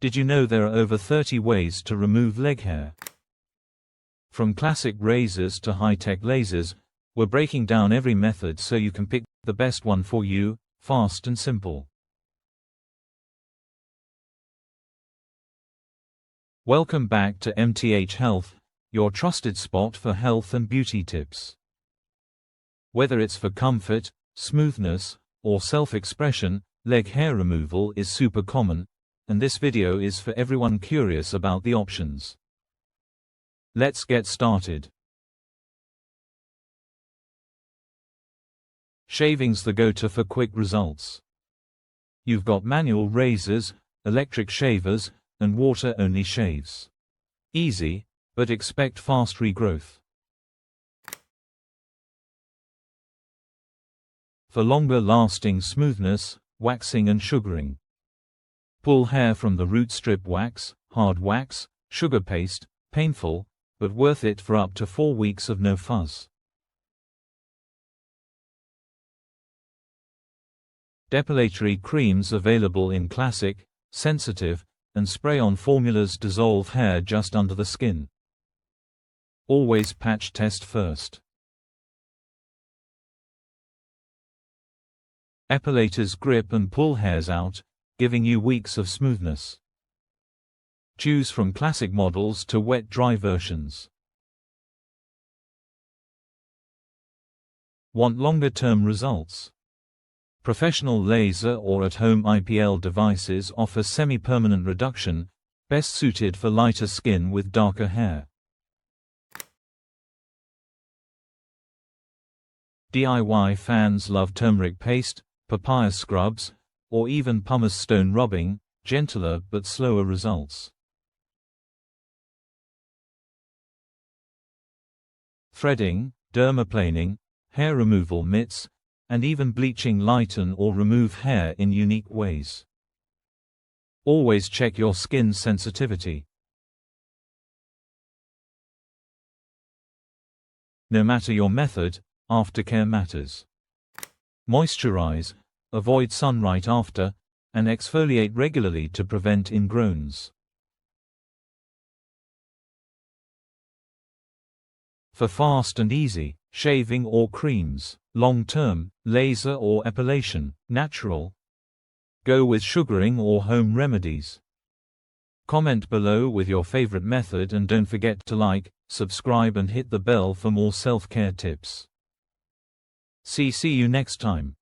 Did you know there are over 30 ways to remove leg hair? From classic razors to high-tech lasers, we're breaking down every method so you can pick the best one for you, fast and simple. Welcome back to MTH Health, your trusted spot for health and beauty tips. Whether it's for comfort, smoothness, or self-expression, leg hair removal is super common, and this video is for everyone curious about the options. Let's get started. Shaving's the go-to for quick results. You've got manual razors, electric shavers, and water-only shaves. Easy, but expect fast regrowth. For longer-lasting smoothness, waxing and sugaring. Pull hair from the root. Strip wax, hard wax, sugar paste, painful, but worth it for up to 4 weeks of no fuzz. Depilatory creams available in classic, sensitive, and spray-on formulas dissolve hair just under the skin. Always patch test first. Epilators grip and pull hairs out, giving you weeks of smoothness. Choose from classic models to wet-dry versions. Want longer-term results? Professional laser or at-home IPL devices offer semi-permanent reduction, best suited for lighter skin with darker hair. DIY fans love turmeric paste, papaya scrubs, or even pumice stone rubbing, gentler but slower results. Threading, dermaplaning, hair removal mitts, and even bleaching lighten or remove hair in unique ways. Always check your skin's sensitivity. No matter your method, aftercare matters. Moisturize, avoid sun right after, and exfoliate regularly to prevent ingrowns. For fast and easy, shaving or creams, long-term, laser or epilation, natural. Go with sugaring or home remedies. Comment below with your favorite method and don't forget to like, subscribe and hit the bell for more self-care tips. See you next time.